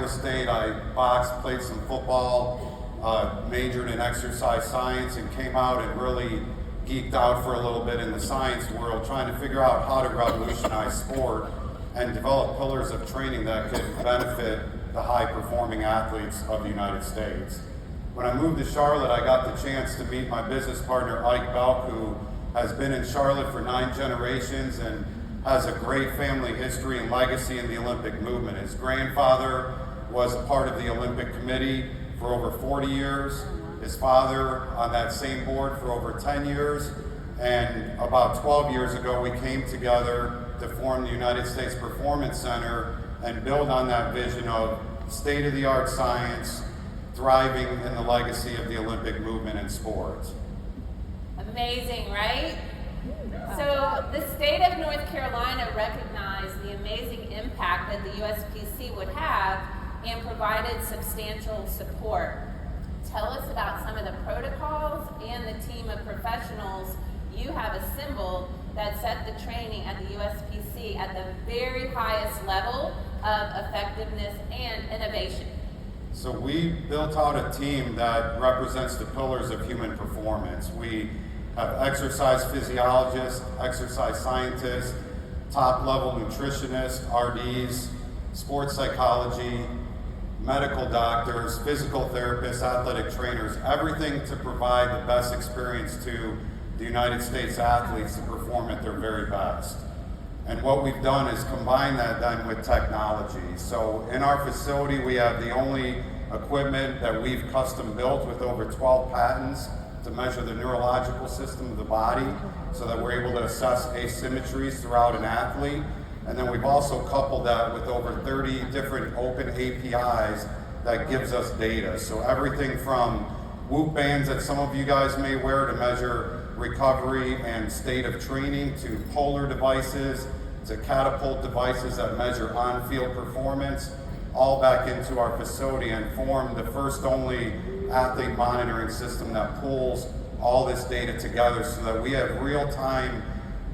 Iowa State. I boxed, played some football, majored in exercise science, and came out and really geeked out for a little bit in the science world, trying to figure out how to revolutionize sport and develop pillars of training that could benefit the high-performing athletes of the United States. When I moved to Charlotte, I got the chance to meet my business partner, Ike Belk, who has been in Charlotte for 9 generations and has a great family history and legacy in the Olympic movement. His grandfather was a part of the Olympic Committee for over 40 years, his father on that same board for over 10 years, and about 12 years ago we came together to form the United States Performance Center and build on that vision of state-of-the-art science thriving in the legacy of the Olympic movement in sports. Amazing, right? So the state of North Carolina recognized the amazing impact that the USPC would have and provided substantial support. Tell us about some of the protocols and the team of professionals you have assembled that set the training at the USPC at the very highest level of effectiveness and innovation. So we built out a team that represents the pillars of human performance. We have exercise physiologists, exercise scientists, top-level nutritionists, RDs, sports psychology, medical doctors, physical therapists, athletic trainers, everything to provide the best experience to the United States athletes to perform at their very best. And what we've done is combine that then with technology. So in our facility, we have the only equipment that we've custom built with over 12 patents to measure the neurological system of the body so that we're able to assess asymmetries throughout an athlete. And then we've also coupled that with over 30 different open APIs that gives us data. So everything from Whoop bands that some of you guys may wear to measure recovery and state of training, to polar devices, to catapult devices that measure on-field performance, all back into our facility and form the first only athlete monitoring system that pulls all this data together so that we have real time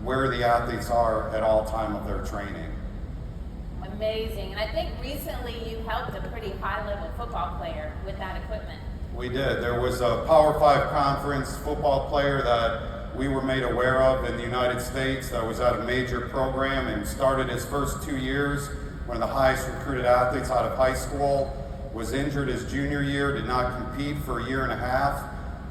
where the athletes are at all time of their training. Amazing. And I think recently you helped a pretty high-level football player with that equipment. We did. There was a Power 5 conference football player that we were made aware of in the United States that was at a major program and started his first 2 years, one of the highest recruited athletes out of high school, was injured his junior year, did not compete for a year and a half,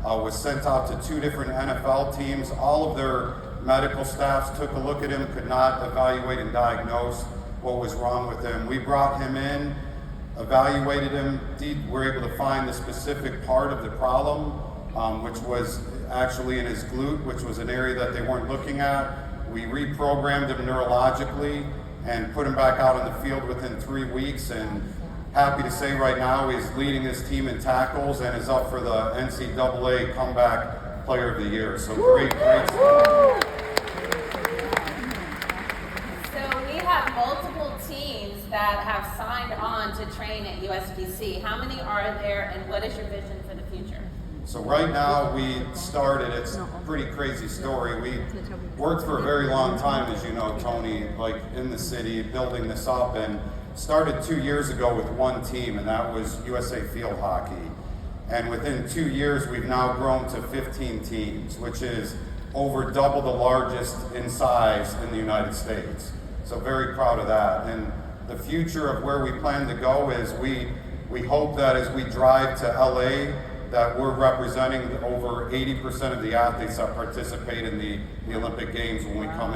was sent out to 2 different NFL teams. All of their medical staffs took a look at him, could not evaluate and diagnose what was wrong with him. We brought him in, evaluated him, were able to find the specific part of the problem, which was actually in his glute, which was an area that they weren't looking at. We reprogrammed him neurologically and put him back out on the field within 3 weeks, and happy to say right now he's leading his team in tackles and is up for the NCAA Comeback Player of the Year. So great story. Multiple teams that have signed on to train at USPC. How many are there, and what is your vision for the future? So right now we started, it's a pretty crazy story. We worked for a very long time, as you know, Toni, like in the city, building this up, and started 2 years ago with one team, and that was USA Field Hockey. And within 2 years, we've now grown to 15 teams, which is over double the largest in size in the United States. So very proud of that. And the future of where we plan to go is we hope that as we drive to LA, that we're representing over 80% of the athletes that participate in the Olympic Games when we come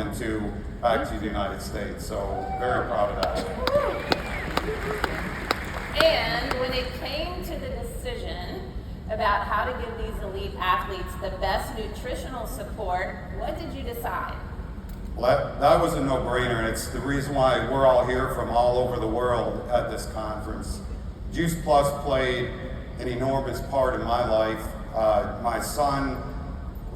back to the United States. So very proud of that. And when it came to the decision about how to give these elite athletes the best nutritional support, what did you decide? Well, that was a no-brainer, and it's the reason why we're all here from all over the world at this conference. Juice Plus played an enormous part in my life. My son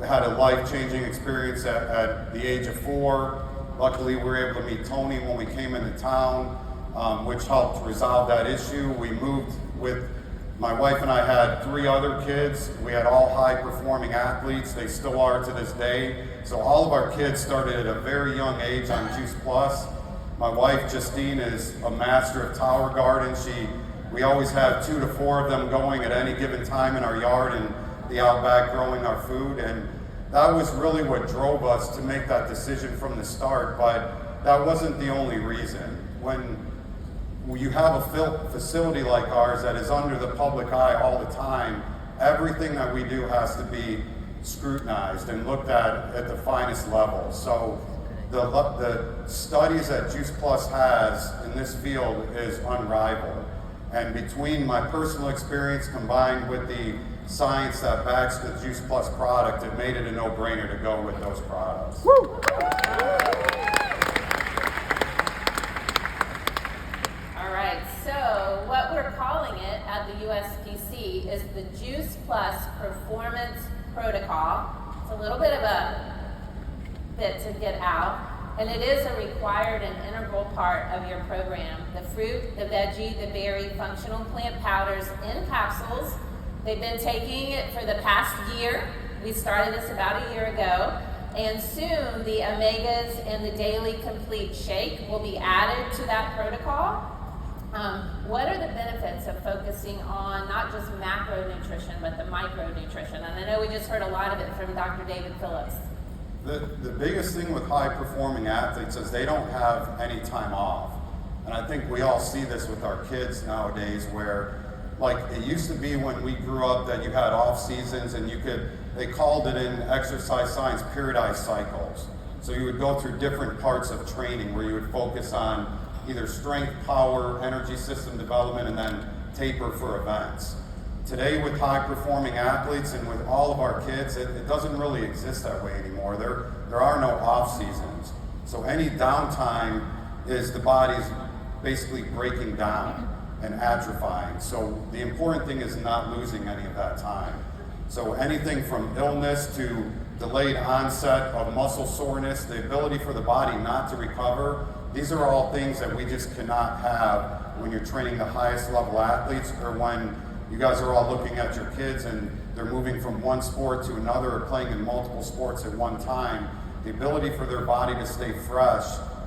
had a life-changing experience at the age of 4. Luckily, we were able to meet Toni when we came into town, which helped resolve that issue. We moved with, my wife and I had 3 other kids. We had all high-performing athletes. They still are to this day. So all of our kids started at a very young age on Juice Plus. My wife, Justine, is a master of tower guard, and she we always have 2 to 4 of them going at any given time in our yard and the outback growing our food. And that was really what drove us to make that decision from the start, but that wasn't the only reason. When you have a facility like ours that is under the public eye all the time, everything that we do has to be scrutinized and looked at the finest level. So the studies that Juice Plus has in this field is unrivaled. And between my personal experience combined with the science that backs the Juice Plus product, it made it a no-brainer to go with those products. Woo! All right, so what we're calling it at the USPC is the Juice Plus Performance Protocol. It's a little bit of a bit to get out, and it is a required and integral part of your program. The fruit, the veggie, the berry, functional plant powders in capsules. They've been taking it for the past year. We started this about a year ago, and soon the omegas and the daily complete shake will be added to that protocol. What are the benefits of focusing on not just macronutrition, but the micronutrition? And I know we just heard a lot of it from Dr. David Phillips. The biggest thing with high-performing athletes is they don't have any time off. And I think we all see this with our kids nowadays where, like it used to be when we grew up that you had off seasons and they called it in exercise science periodized cycles. So you would go through different parts of training where you would focus on either strength, power, energy system development, and then taper for events. Today with high-performing athletes and with all of our kids, it doesn't really exist that way anymore. There are no off seasons. So any downtime is the body's basically breaking down and atrophying. So the important thing is not losing any of that time. So anything from illness to delayed onset of muscle soreness, the ability for the body not to recover, these are all things that we just cannot have when you're training the highest level athletes or when you guys are all looking at your kids and they're moving from one sport to another or playing in multiple sports at one time. The ability for their body to stay fresh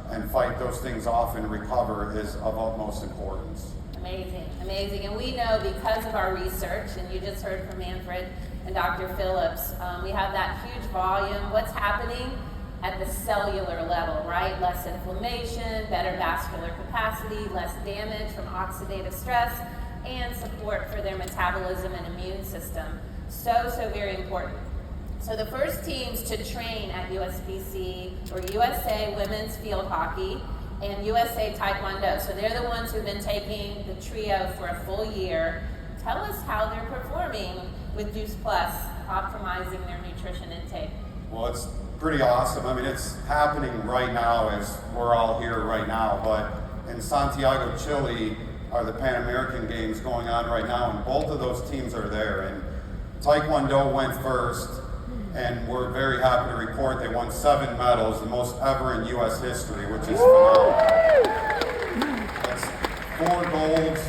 and fight those things off and recover is of utmost importance. Amazing, amazing. And we know because of our research, and you just heard from Manfred and Dr. Phillips, we have that huge volume. What's happening at the cellular level, right? Less inflammation, better vascular capacity, less damage from oxidative stress, and support for their metabolism and immune system. So very important. So the first teams to train at USPC were USA Women's Field Hockey and USA Taekwondo. So they're the ones who've been taking the trio for a full year. Tell us how they're performing with Juice Plus, optimizing their nutrition intake. Well, it's pretty awesome. I mean, it's happening right now as we're all here right now, but in Santiago, Chile, are the Pan American Games going on right now, and both of those teams are there. And Taekwondo went first, and we're very happy to report they won 7 medals, the most ever in U.S. history, which is phenomenal. That's 4 golds,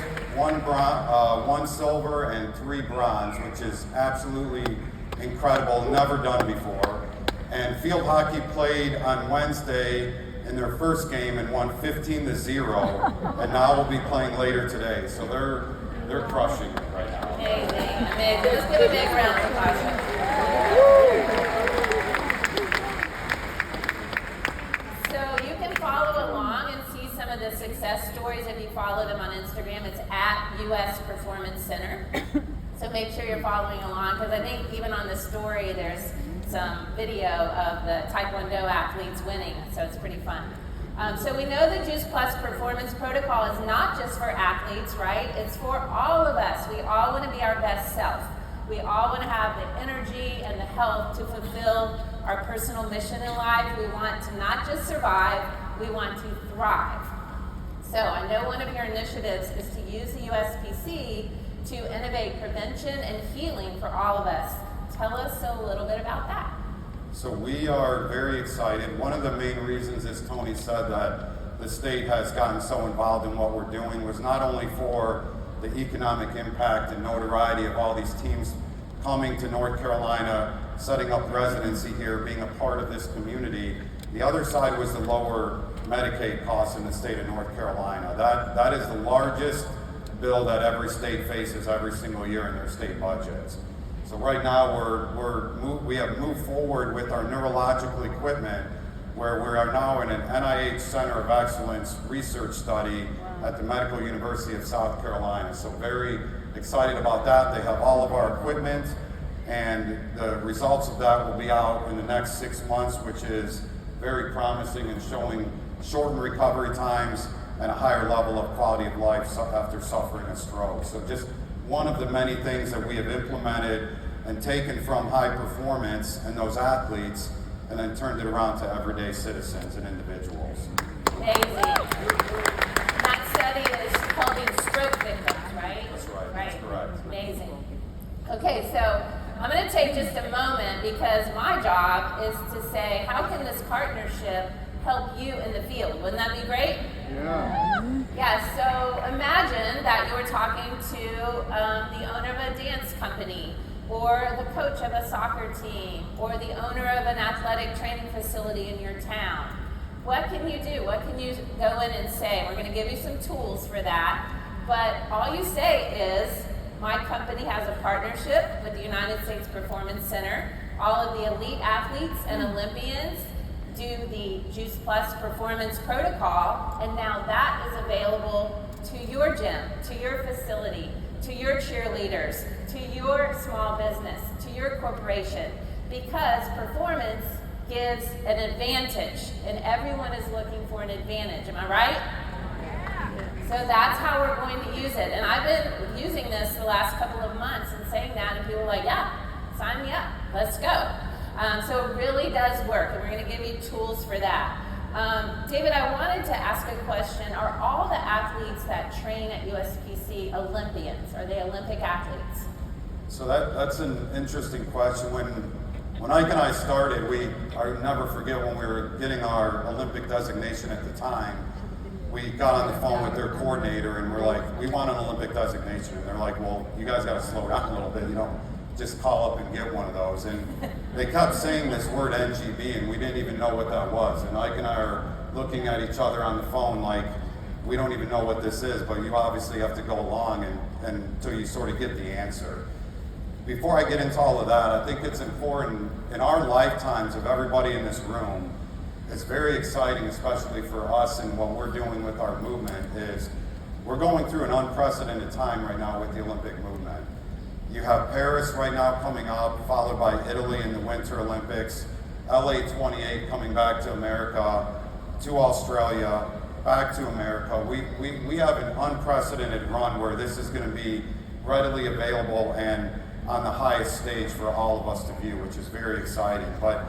1 silver, and 3 bronze, which is absolutely incredible, never done before. And field hockey played on Wednesday in their first game and won 15-0, and now we'll be playing later today. So they're crushing it right now. Amazing, amazing. Let's give a big round of applause. So you can follow along and see some of the success stories if you follow them on Instagram. It's at US Performance Center. So make sure you're following along, because I think even on the story there's some video of the Taekwondo athletes winning, so it's pretty fun. So we know the Juice Plus Performance Protocol is not just for athletes, right? It's for all of us. We all want to be our best self. We all want to have the energy and the health to fulfill our personal mission in life. We want to not just survive, we want to thrive. So I know one of your initiatives is to use the USPC to innovate prevention and healing for all of us. Tell us a little bit about that. So we are very excited. One of the main reasons, as Toni said, that the state has gotten so involved in what we're doing was not only for the economic impact and notoriety of all these teams coming to North Carolina, setting up residency here, being a part of this community. The other side was the lower Medicaid costs in the state of North Carolina. That is the largest bill that every state faces every single year in their state budgets. So right now we have moved forward with our neurological equipment, where we are now in an NIH Center of Excellence research study at the Medical University of South Carolina. So very excited about that. They have all of our equipment, and the results of that will be out in the next 6 months, which is very promising and showing shortened recovery times and a higher level of quality of life after suffering a stroke. So just one of the many things that we have implemented and taken from high performance and those athletes and then turned it around to everyday citizens and individuals. Amazing. That study is helping stroke victims, right? That's right. Right. That's correct. Amazing. Okay, so I'm going to take just a moment because my job is to say, how can this partnership help you in the field? Wouldn't that be great? Yeah. Yeah, so imagine that you were talking to the owner of a dance company, or the coach of a soccer team, or the owner of an athletic training facility in your town. What can you do? What can you go in and say? We're going to give you some tools for that, but all you say is, my company has a partnership with the United States Performance Center. All of the elite athletes and Olympians do the Juice Plus Performance Protocol, and now that is available to your gym, to your facility, to your cheerleaders, to your small business, to your corporation, because performance gives an advantage, and everyone is looking for an advantage. Am I right? So that's how we're going to use it. And I've been using this the last couple of months and saying that, and people are like, yeah, sign me up, let's go. So it really does work, and we're going to give you tools for that. David, I wanted to ask a question. Are all the athletes that train at USPC Olympians? Are they Olympic athletes? So that's an interesting question. When Ike and I started, I never forget when we were getting our Olympic designation at the time, we got on the phone with their coordinator and we're like, we want an Olympic designation. And they're like, well, you guys got to slow down a little bit. You don't just call up and get one of those. And they kept saying this word NGB, and we didn't even know what that was. And Ike and I are looking at each other on the phone like, we don't even know what this is, but you obviously have to go along until you sort of get the answer. Before I get into all of that, I think it's important in our lifetimes of everybody in this room. It's very exciting, especially for us and what we're doing with our movement, is we're going through an unprecedented time right now with the Olympic movement. You have Paris right now coming up, followed by Italy in the Winter Olympics, LA 28 coming back to America, to Australia, back to America. We have an unprecedented run where this is going to be readily available and on the highest stage for all of us to view, which is very exciting. But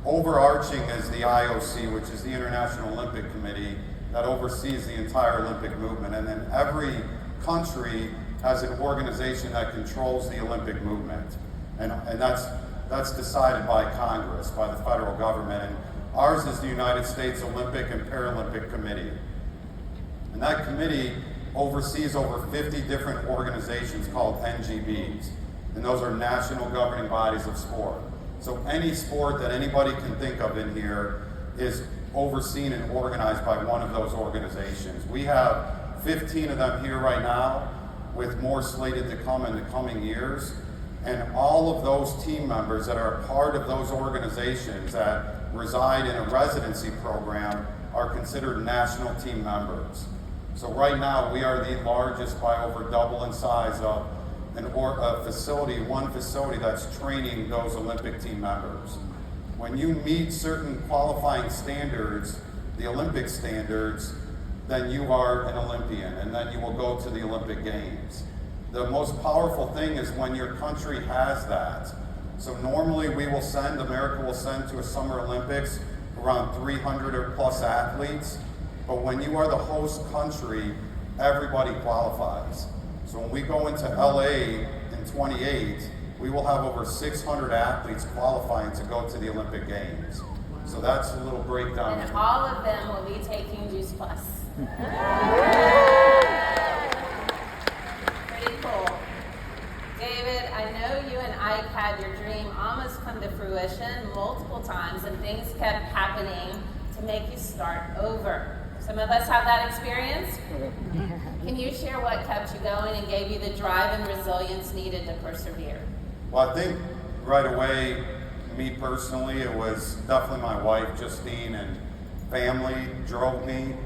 overarching is the IOC, which is the International Olympic Committee, that oversees the entire Olympic movement. And then every country has an organization that controls the Olympic movement. And that's decided by Congress, by the federal government. And ours is the United States Olympic and Paralympic Committee. And that committee oversees over 50 different organizations called NGBs. And those are national governing bodies of sport. So any sport that anybody can think of in here is overseen and organized by one of those organizations. We have 15 of them here right now, with more slated to come in the coming years. And all of those team members that are part of those organizations that reside in a residency program are considered national team members. So right now, we are the largest by over double in size of one facility that's training those Olympic team members. When you meet certain qualifying standards, the Olympic standards, then you are an Olympian, and then you will go to the Olympic Games. The most powerful thing is when your country has that. So normally America will send to a Summer Olympics around 300 or plus athletes, but when you are the host country, everybody qualifies. So when we go into LA in 28, we will have over 600 athletes qualifying to go to the Olympic Games. So that's a little breakdown. And all of them will be taking Juice Plus. Pretty cool. David, I know you and Ike had your dream almost come to fruition multiple times, and things kept happening to make you start over. Some of us have that experience. Can you share what kept you going and gave you the drive and resilience needed to persevere? Well, I think right away, me personally, it was definitely my wife, Justine, and family drove me.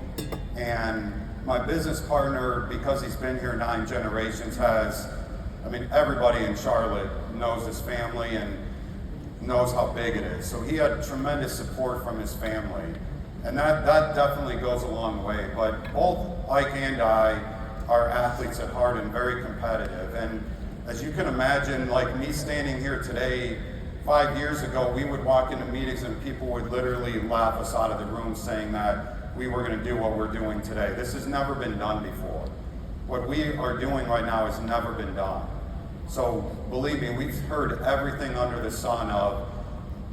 And my business partner, because he's been here 9 generations, everybody in Charlotte knows his family and knows how big it is. So he had tremendous support from his family. And that definitely goes a long way. But both Ike and I are athletes at heart and very competitive. And as you can imagine, like me standing here today, 5 years ago, we would walk into meetings and people would literally laugh us out of the room saying that we were going to do what we're doing today. This has never been done before. What we are doing right now has never been done. So believe me, we've heard everything under the sun of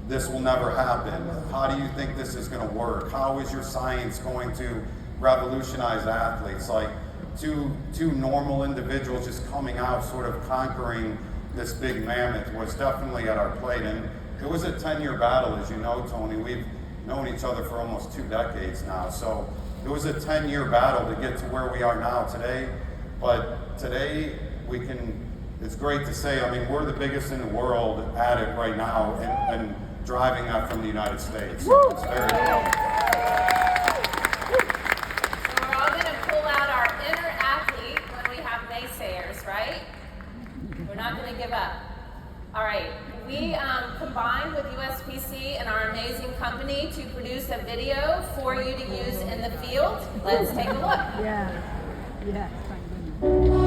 this will never happen. How do you think this is going to work? How is your science going to revolutionize athletes? Like two normal individuals just coming out, sort of conquering this big mammoth was definitely at our plate. And it was a 10-year battle, as you know, Tony. We've known each other for almost 2 decades now. So it was a 10-year battle to get to where we are now today. But today it's great to say, we're the biggest in the world at it right now and driving that from the United States. So it's very cool. So we're all going to pull out our inner athlete when we have naysayers, right? We're not going to give up. All right, we combined with USPC and our amazing company to produce a video for you to use in the field. Let's take a look. Yeah. Thank goodness.